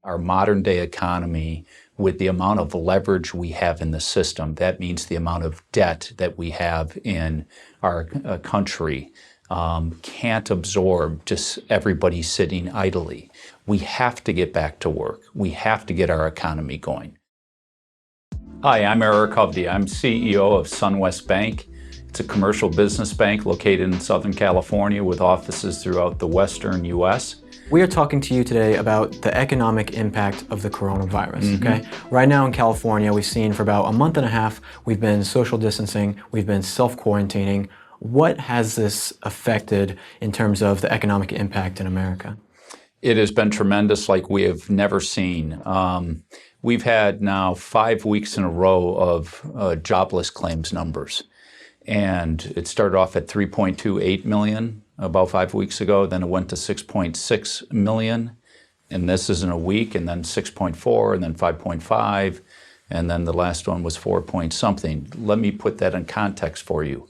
Our modern day economy, with the amount of leverage we have in the system, that means the amount of debt that we have in our country, can't absorb just everybody sitting idly. We have to get back to work. We have to get our economy going. Hi, I'm Eric Hovde. I'm CEO of SunWest Bank. It's a commercial business bank located in Southern California with offices throughout the Western U.S. We are talking to you today about the economic impact of the coronavirus, okay? Right now in California, we've seen for about a month and a half, we've been social distancing, we've been self-quarantining. What has this affected in terms of the economic impact in America? It has been tremendous like we have never seen. We've had now 5 weeks in a row of jobless claims numbers. And it started off at 3.28 million about 5 weeks ago, then it went to 6.6 million, and this is in a week, and then 6.4, and then 5.5, and then the last one was 4 point something. Let me put that in context for you.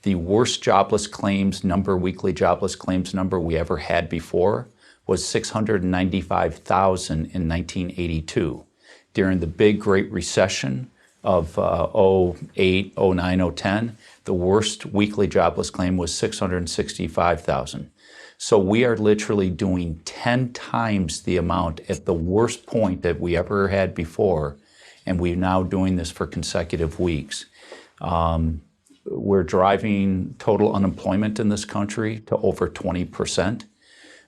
The worst jobless claims number, weekly jobless claims number we ever had before was 695,000 in 1982. During the big Great Recession of 08, 09, 010, the worst weekly jobless claim was 665,000. So we are literally doing 10 times the amount at the worst point that we ever had before, and we're now doing this for consecutive weeks. We're driving total unemployment in this country to over 20%.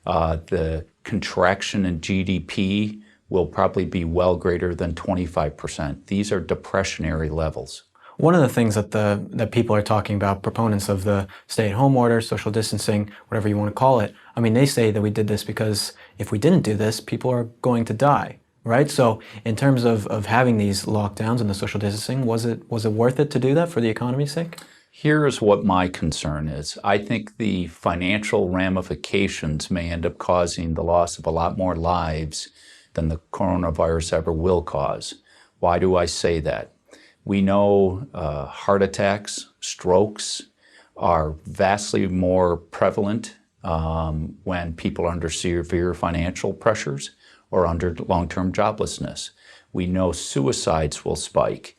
The contraction in GDP will probably be well greater than 25%. These are depressionary levels. One of the things that people are talking about, proponents of the stay-at-home order, social distancing, whatever you want to call it, I mean, they say that we did this because if we didn't do this, people are going to die, right? So in terms of having these lockdowns and the social distancing, was it worth it to do that for the economy's sake? Here's what my concern is. I think the financial ramifications may end up causing the loss of a lot more lives than the coronavirus ever will cause. Why do I say that? We know heart attacks, strokes are vastly more prevalent when people are under severe financial pressures or under long-term joblessness. We know suicides will spike.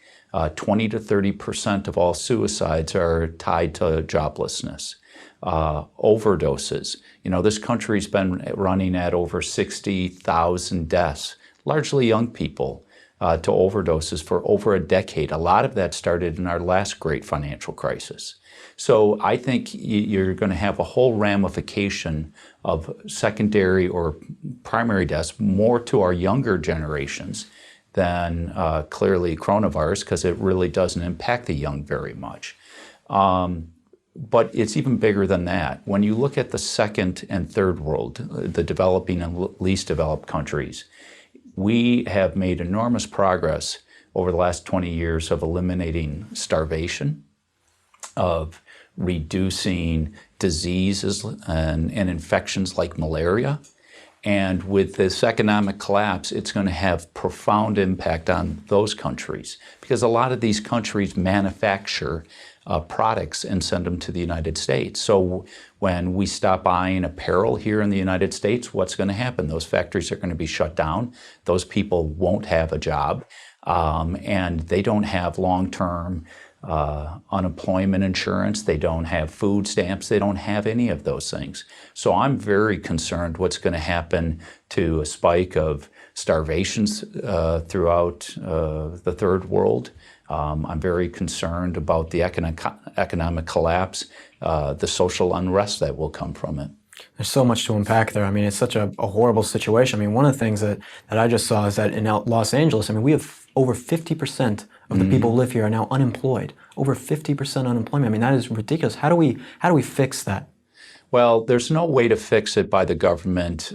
20 to 30% of all suicides are tied to joblessness. Overdoses. You know, this country's been running at over 60,000 deaths, largely young people, to overdoses for over a decade. A lot of that started in our last great financial crisis. So I think you're going to have a whole ramification of secondary or primary deaths more to our younger generations than clearly coronavirus, because it really doesn't impact the young very much. But it's even bigger than that. When you look at the second and third world, the developing and least developed countries, we have made enormous progress over the last 20 years of eliminating starvation, of reducing diseases and infections like malaria. And with this economic collapse, it's going to have profound impact on those countries, because a lot of these countries manufacture products and send them to the United States. So when we stop buying apparel here in the United States, what's going to happen? Those factories are going to be shut down. Those people won't have a job, and they don't have long-term unemployment insurance. They don't have food stamps. They don't have any of those things. So I'm very concerned what's going to happen to a spike of starvations throughout the third world. I'm very concerned about the economic collapse, the social unrest that will come from it. There's so much to unpack there. I mean, it's such a horrible situation. I mean, one of the things that I just saw is that in Los Angeles, I mean, we have over 50% of the people who live here are now unemployed. Over 50% unemployment. I mean, that is ridiculous. How do we fix that? Well, there's no way to fix it by the government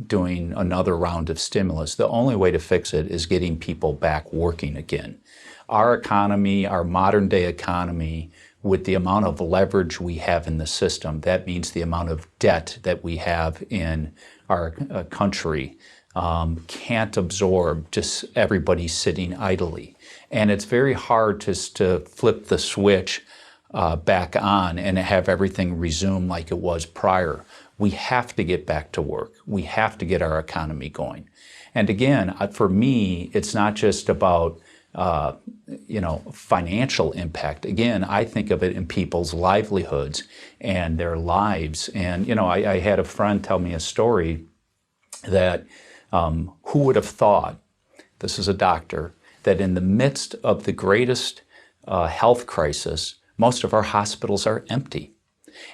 doing another round of stimulus. The only way to fix it is getting people back working again. Our economy, our modern day economy, with the amount of leverage we have in the system, that means the amount of debt that we have in our country, can't absorb just everybody sitting idly. And it's very hard just to flip the switch back on and have everything resume like it was prior. We have to get back to work. We have to get our economy going. And again, for me, it's not just about financial impact. Again, I think of it in people's livelihoods and their lives. And, I had a friend tell me a story that who would have thought, this is a doctor, that in the midst of the greatest health crisis, most of our hospitals are empty.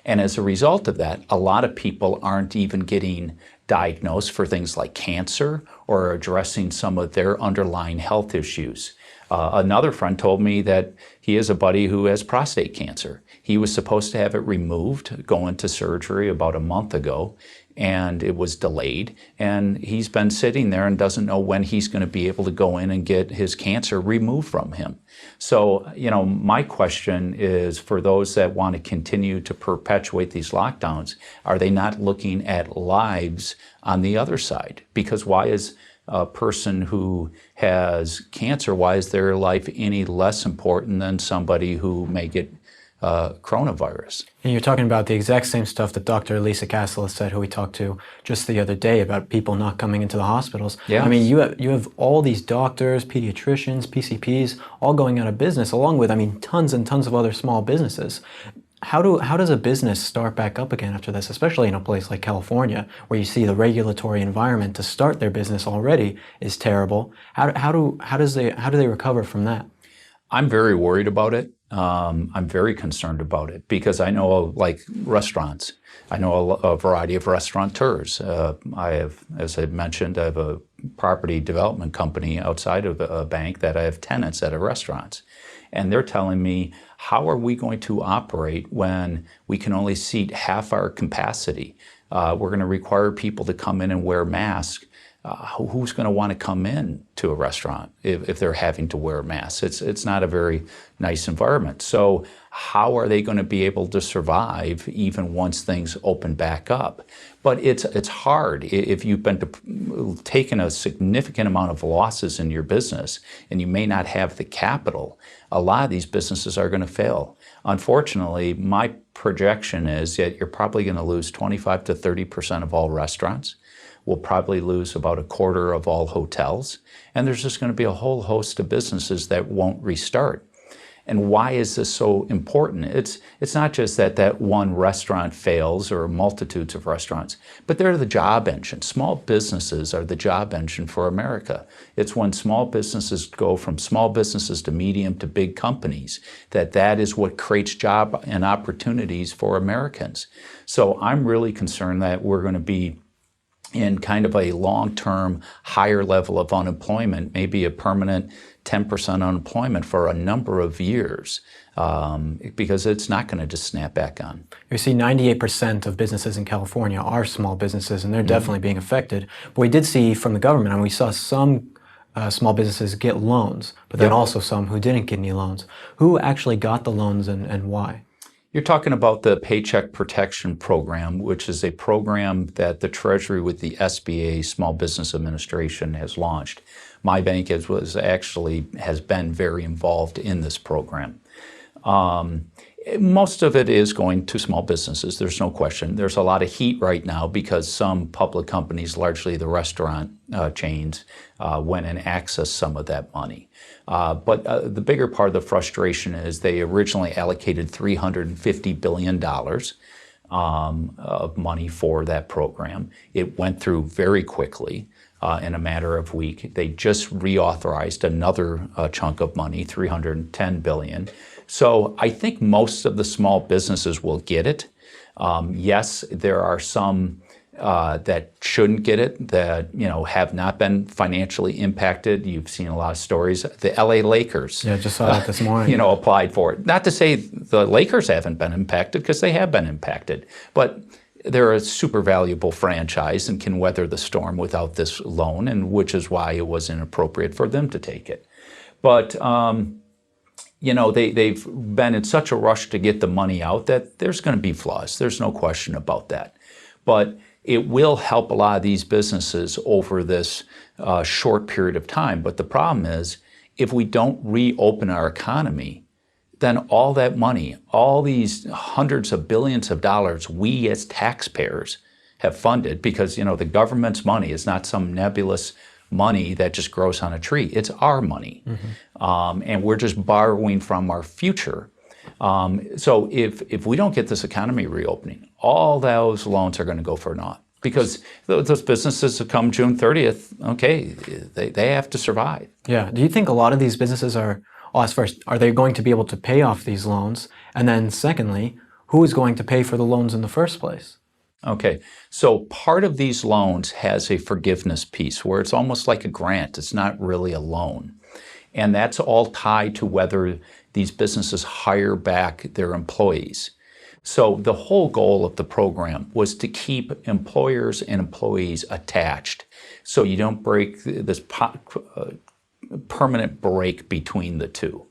And as a result of that, a lot of people aren't even getting diagnosed for things like cancer or addressing some of their underlying health issues. Another friend told me that he has a buddy who has prostate cancer. He was supposed to have it removed, go into surgery about a month ago, and it was delayed. And he's been sitting there and doesn't know when he's going to be able to go in and get his cancer removed from him. So, my question is for those that want to continue to perpetuate these lockdowns, are they not looking at lives on the other side? Because why is a person who has cancer, why is their life any less important than somebody who may get coronavirus? And you're talking about the exact same stuff that Dr. Lisa Castle said, who we talked to just the other day, about people not coming into the hospitals. Yeah. I mean, you have all these doctors, pediatricians, PCPs, all going out of business, along with, tons and tons of other small businesses. How does a business start back up again after this, especially in a place like California, where you see the regulatory environment to start their business already is terrible? How do they recover from that? I'm very worried about it. I'm very concerned about it because I know, like restaurants, I know a variety of restaurateurs. As I mentioned, I have a property development company outside of a bank that I have tenants that are restaurants. And they're telling me, how are we going to operate when we can only seat half our capacity? We're going to require people to come in and wear masks. Who's going to want to come in to a restaurant if they're having to wear masks? It's not a very nice environment. So how are they going to be able to survive even once things open back up? But it's hard if you've been taking a significant amount of losses in your business and you may not have the capital. A lot of these businesses are going to fail. Unfortunately, my projection is that you're probably going to lose 25 to 30% of all restaurants. We'll probably lose about a quarter of all hotels. And there's just going to be a whole host of businesses that won't restart. And why is this so important? It's not just that one restaurant fails or multitudes of restaurants, but they're the job engine. Small businesses are the job engine for America. It's when small businesses go from small businesses to medium to big companies that is what creates job and opportunities for Americans. So I'm really concerned that we're going to be in kind of a long-term higher level of unemployment, maybe a permanent 10% unemployment for a number of years, because it's not going to just snap back on. You see 98% of businesses in California are small businesses, and they're definitely being affected. But we did see from the government, and we saw some small businesses get loans, but then also some who didn't get any loans. Who actually got the loans and why? You're talking about the Paycheck Protection Program, which is a program that the Treasury with the SBA, Small Business Administration, has launched. My bank has been very involved in this program. Most of it is going to small businesses, there's no question. There's a lot of heat right now because some public companies, largely the restaurant chains, went and accessed some of that money. But the bigger part of the frustration is they originally allocated $350 billion of money for that program. It went through very quickly. In a matter of weeks. They just reauthorized another chunk of money, $310 billion. So I think most of the small businesses will get it. Yes, there are some that shouldn't get it, that have not been financially impacted. You've seen a lot of stories. The LA Lakers, just saw that this morning. Applied for it. Not to say the Lakers haven't been impacted, because they have been impacted, but they're a super valuable franchise and can weather the storm without this loan, and which is why it was inappropriate for them to take it. But they've been in such a rush to get the money out that there's going to be flaws. There's no question about that. But it will help a lot of these businesses over this short period of time. But the problem is, if we don't reopen our economy, then all that money, all these hundreds of billions of dollars we as taxpayers have funded, because the government's money is not some nebulous money that just grows on a tree. It's our money, and we're just borrowing from our future. So if we don't get this economy reopening, all those loans are going to go for naught, because those businesses that come June 30th, okay, they have to survive. Yeah. Do you think a lot of these businesses are they going to be able to pay off these loans? And then secondly, who is going to pay for the loans in the first place? Okay, so part of these loans has a forgiveness piece where it's almost like a grant. It's not really a loan. And that's all tied to whether these businesses hire back their employees. So the whole goal of the program was to keep employers and employees attached, so you don't break this permanent break between the two.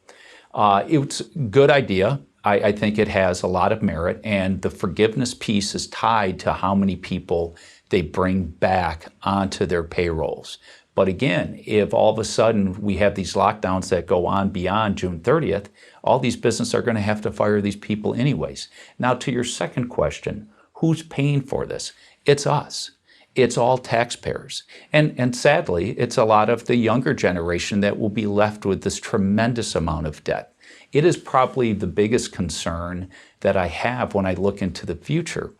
It's a good idea. I think it has a lot of merit, and the forgiveness piece is tied to how many people they bring back onto their payrolls. But again, if all of a sudden we have these lockdowns that go on beyond June 30th, all these businesses are going to have to fire these people anyways. Now, to your second question, who's paying for this? It's us. It's all taxpayers. And sadly, it's a lot of the younger generation that will be left with this tremendous amount of debt. It is probably the biggest concern that I have when I look into the future.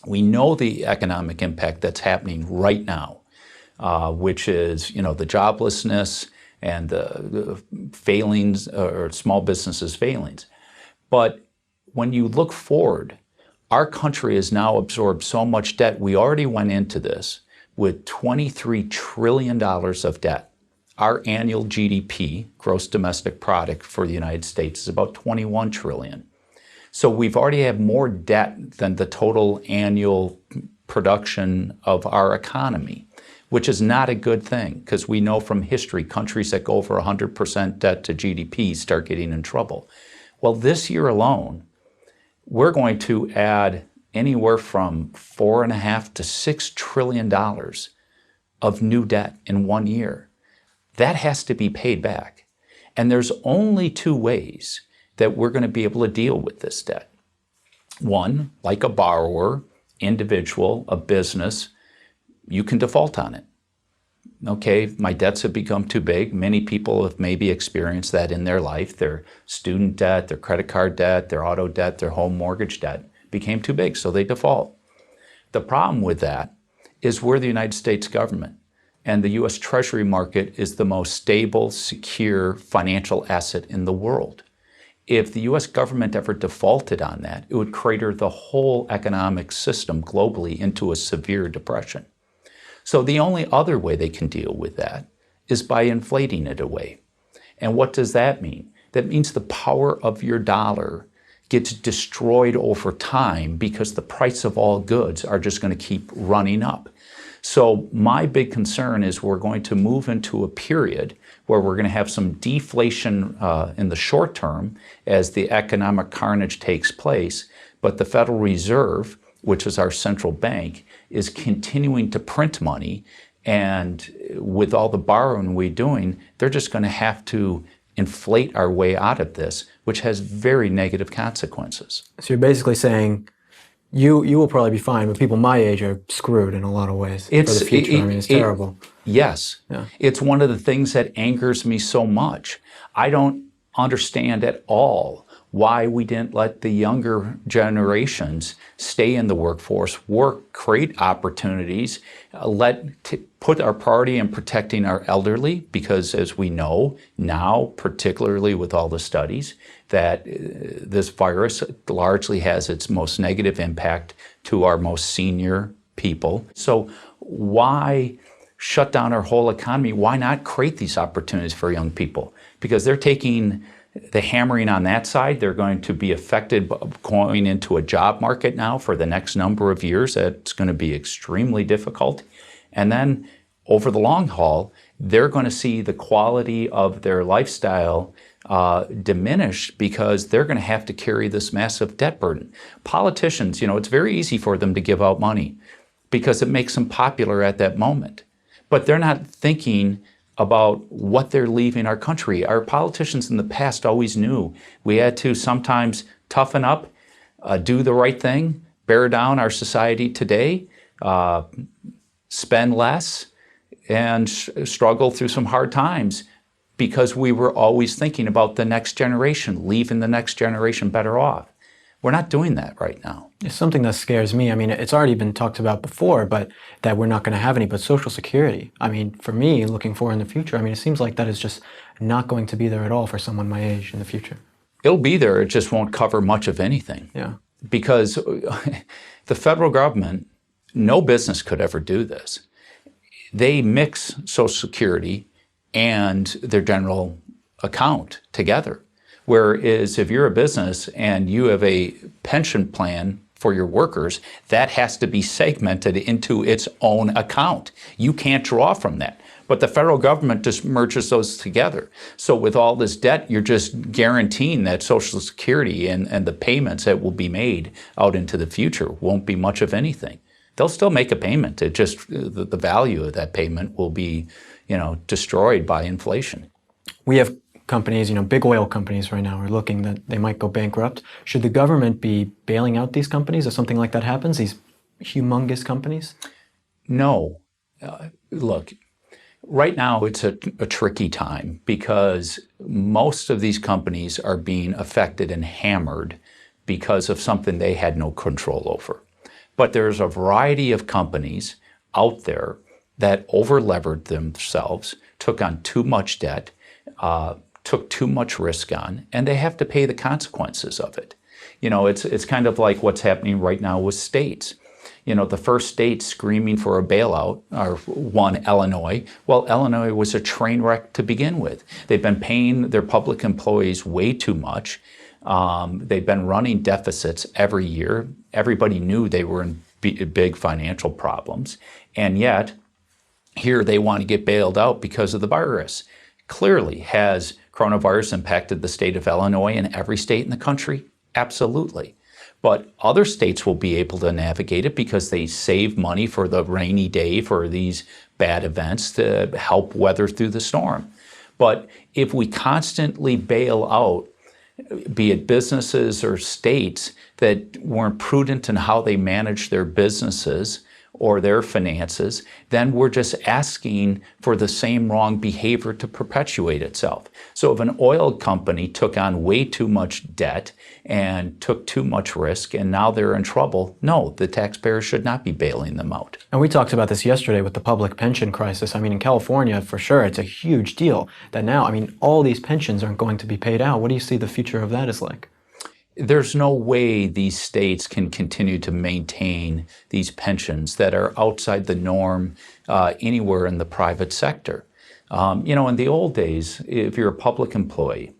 We know the economic impact that's happening right now, which is, the joblessness and the failings, or small businesses' failings. But when you look forward, our country has now absorbed so much debt. We already went into this with $23 trillion of debt. Our annual GDP, gross domestic product for the United States, is about 21 trillion. So we've already had more debt than the total annual production of our economy, which is not a good thing, because we know from history, countries that go over 100% debt to GDP start getting in trouble. Well, this year alone, we're going to add anywhere from $4.5 to $6 trillion of new debt in 1 year. That has to be paid back. And there's only two ways that we're going to be able to deal with this debt. One, like a borrower, individual, a business, you can default on it. Okay, my debts have become too big. Many people have maybe experienced that in their life. Their student debt, their credit card debt, their auto debt, their home mortgage debt became too big, so they default. The problem with that is we're the United States government, and the U.S. Treasury market is the most stable, secure financial asset in the world. If the U.S. government ever defaulted on that, it would crater the whole economic system globally into a severe depression. So the only other way they can deal with that is by inflating it away. And what does that mean? That means the power of your dollar gets destroyed over time, because the price of all goods are just going to keep running up. So my big concern is we're going to move into a period where we're going to have some deflation in the short term as the economic carnage takes place, but the Federal Reserve, which is our central bank, is continuing to print money, and with all the borrowing we're doing, they're just going to have to inflate our way out of this, which has very negative consequences. So you're basically saying you will probably be fine, but people my age are screwed in a lot of ways for the future. It's terrible. Yes. Yeah. It's one of the things that angers me so much. I don't understand at all why we didn't let the younger generations stay in the workforce, create opportunities, put our priority in protecting our elderly, because as we know now, particularly with all the studies, that this virus largely has its most negative impact to our most senior people. So why shut down our whole economy? Why not create these opportunities for young people? Because they're taking the hammering on that side. They're going to be affected going into a job market now for the next number of years. That's going to be extremely difficult. And then over the long haul, they're going to see the quality of their lifestyle diminished, because they're going to have to carry this massive debt burden. Politicians, it's very easy for them to give out money because it makes them popular at that moment. But they're not thinking about what they're leaving our country. Our politicians in the past always knew we had to sometimes toughen up, do the right thing, bear down our society today, spend less, and struggle through some hard times because we were always thinking about the next generation, leaving the next generation better off. We're not doing that right now. It's something that scares me. I mean, it's already been talked about before, but that we're not going to have any, but Social Security. I mean, for me, looking forward in the future, I mean, it seems like that is just not going to be there at all for someone my age in the future. It'll be there, it just won't cover much of anything. Yeah. Because the federal government, no business could ever do this. They mix Social Security and their general account together. Whereas if you're a business and you have a pension plan for your workers, that has to be segmented into its own account. You can't draw from that. But the federal government just merges those together. So with all this debt, you're just guaranteeing that Social Security and the payments that will be made out into the future won't be much of anything. They'll still make a payment. It just, the value of that payment will be, destroyed by inflation. We have companies, big oil companies right now are looking that they might go bankrupt. Should the government be bailing out these companies if something like that happens, these humongous companies? No. Look, right now it's a tricky time because most of these companies are being affected and hammered because of something they had no control over. But there's a variety of companies out there that over-levered themselves, took on too much debt, took too much risk on, and they have to pay the consequences of it. It's kind of like what's happening right now with states. The first state screaming for a bailout are one, Illinois. Well, Illinois was a train wreck to begin with. They've been paying their public employees way too much. They've been running deficits every year. Everybody knew they were in big financial problems. And yet, here they want to get bailed out because of the virus. Clearly, has coronavirus impacted the state of Illinois and every state in the country? Absolutely. But other states will be able to navigate it because they save money for the rainy day, for these bad events to help weather through the storm. But if we constantly bail out, be it businesses or states that weren't prudent in how they manage their businesses or their finances, then we're just asking for the same wrong behavior to perpetuate itself. So if an oil company took on way too much debt and took too much risk and now they're in trouble, no, the taxpayers should not be bailing them out. And we talked about this yesterday with the public pension crisis. I mean, in California, for sure, it's a huge deal that now, all these pensions aren't going to be paid out. What do you see the future of that is like? There's no way these states can continue to maintain these pensions that are outside the norm anywhere in the private sector. In the old days, if you're a public employee,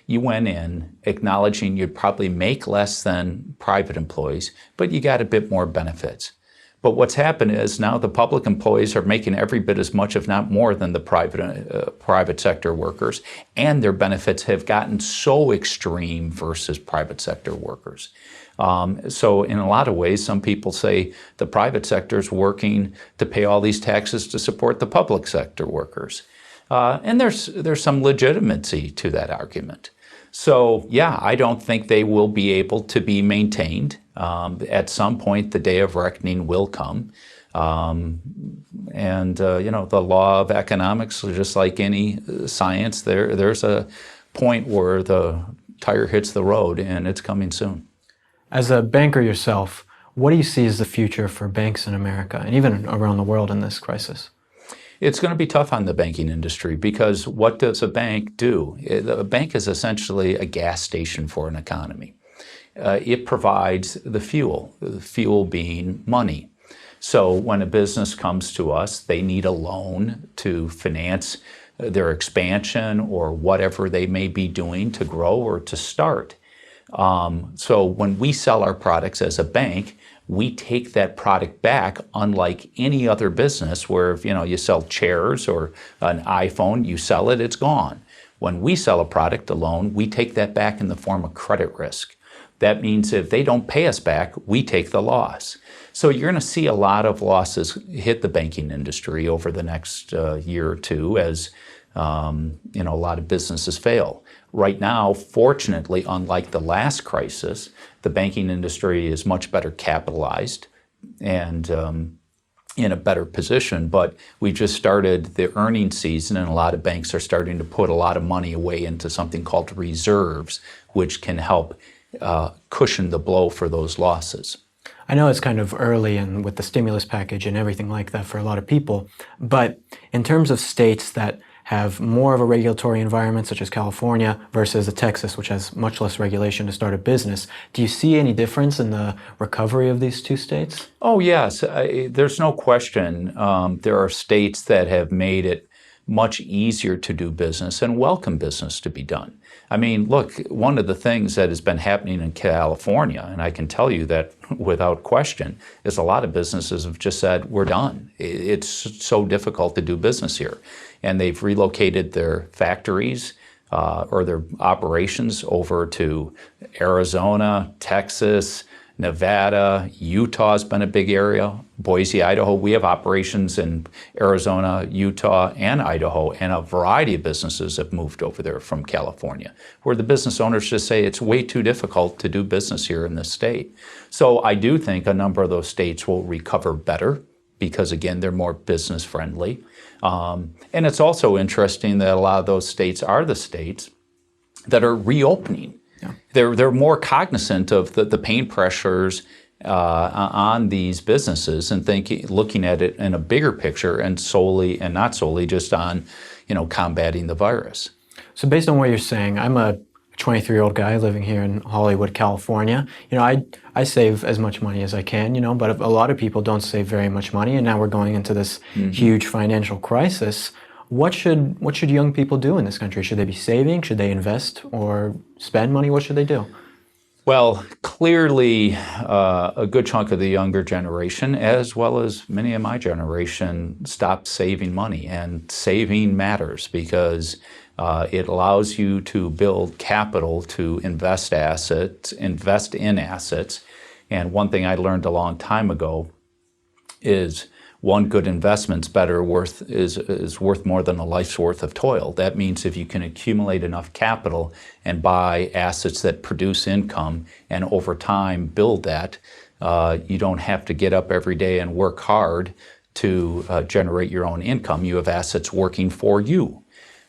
you went in acknowledging you'd probably make less than private employees, but you got a bit more benefits. But what's happened is now the public employees are making every bit as much, if not more, than the private sector workers, and their benefits have gotten so extreme versus private sector workers. So in a lot of ways, some people say the private sector is working to pay all these taxes to support the public sector workers. And there's some legitimacy to that argument. So yeah, I don't think they will be able to be maintained. At some point, the day of reckoning will come. The law of economics, just like any science, there's a point where the tire hits the road, and it's coming soon. As a banker yourself, what do you see as the future for banks in America and even around the world in this crisis? It's going to be tough on the banking industry because what does a bank do? A bank is essentially a gas station for an economy. It provides the fuel being money. So when a business comes to us, they need a loan to finance their expansion or whatever they may be doing to grow or to start. So when we sell our products as a bank, we take that product back, unlike any other business where if you sell chairs or an iPhone, you sell it, it's gone. When we sell a product, a loan, we take that back in the form of credit risk. That means if they don't pay us back, we take the loss. So you're going to see a lot of losses hit the banking industry over the next year or two as a lot of businesses fail. Right now, fortunately, unlike the last crisis, the banking industry is much better capitalized, and in a better position. But we just started the earnings season, and a lot of banks are starting to put a lot of money away into something called reserves, which can help cushion the blow for those losses. I know it's kind of early and with the stimulus package and everything like that for a lot of people, but in terms of states that have more of a regulatory environment, such as California, versus Texas, which has much less regulation to start a business, do you see any difference in the recovery of these two states? Oh, yes. There's no question. There are states that have made it much easier to do business and welcome business to be done. I mean, look, one of the things that has been happening in California, and I can tell you that without question, is a lot of businesses have just said, we're done. It's so difficult to do business here. And they've relocated their factories or their operations over to Arizona, Texas, Nevada, Utah's been a big area, Boise, Idaho. We have operations in Arizona, Utah, and Idaho, and a variety of businesses have moved over there from California, where the business owners just say it's way too difficult to do business here in this state. So I do think a number of those states will recover better because, again, they're more business friendly. And it's also interesting that a lot of those states are the states that are reopening. Yeah. They're more cognizant of the pain pressures on these businesses and looking at it in a bigger picture and not solely just on, combating the virus. So based on what you're saying, I'm a 23-year-old guy living here in Hollywood, California. I save as much money as I can, but a lot of people don't save very much money, and now we're going into this huge financial crisis. What should young people do in this country? Should they be saving? Should they invest or spend money? What should they do? Well, clearly a good chunk of the younger generation, as well as many of my generation, stopped saving money. And saving matters because it allows you to build capital to invest in assets. And one thing I learned a long time ago is one good investment's is worth more than a life's worth of toil. That means if you can accumulate enough capital and buy assets that produce income and over time build that, you don't have to get up every day and work hard to generate your own income. You have assets working for you.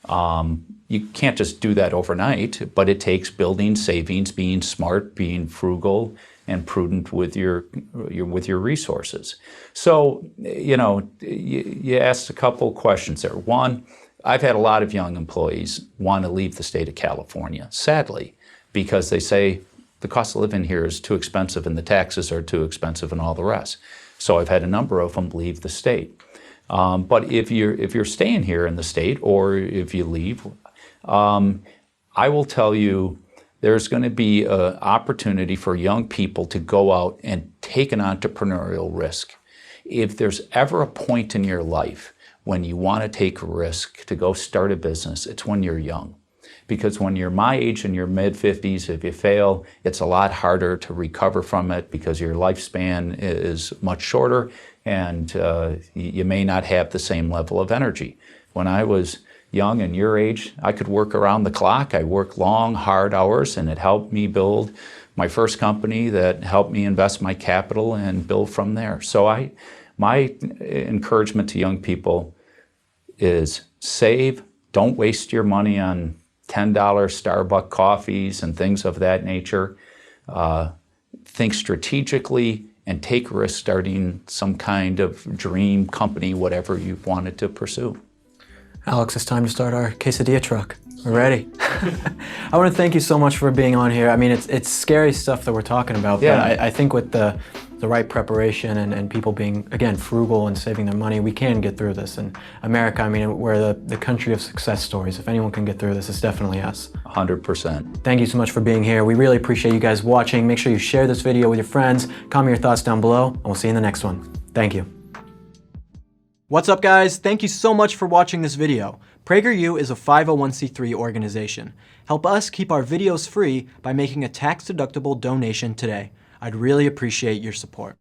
You can't just do that overnight, but it takes building savings, being smart, being frugal, and prudent with your resources. So, you asked a couple questions there. One, I've had a lot of young employees want to leave the state of California, sadly, because they say the cost of living here is too expensive and the taxes are too expensive and all the rest. So I've had a number of them leave the state. But if you're staying here in the state or if you leave, I will tell you, there's going to be an opportunity for young people to go out and take an entrepreneurial risk. If there's ever a point in your life when you want to take a risk to go start a business, it's when you're young. Because when you're my age in your mid-50s, if you fail, it's a lot harder to recover from it because your lifespan is much shorter and you may not have the same level of energy. When I was young and your age, I could work around the clock. I worked long, hard hours, and it helped me build my first company that helped me invest my capital and build from there. So my encouragement to young people is save. Don't waste your money on $10 Starbucks coffees and things of that nature. Think strategically and take risks starting some kind of dream company, whatever you've wanted to pursue. Alex, it's time to start our quesadilla truck. We're ready. I want to thank you so much for being on here. I mean, it's scary stuff that we're talking about, yeah. But I think with the right preparation and people being, again, frugal and saving their money, we can get through this. And America, I mean, we're the country of success stories. If anyone can get through this, it's definitely us. 100%. Thank you so much for being here. We really appreciate you guys watching. Make sure you share this video with your friends. Comment your thoughts down below, and we'll see you in the next one. Thank you. What's up, guys? Thank you so much for watching this video. PragerU is a 501c3 organization. Help us keep our videos free by making a tax-deductible donation today. I'd really appreciate your support.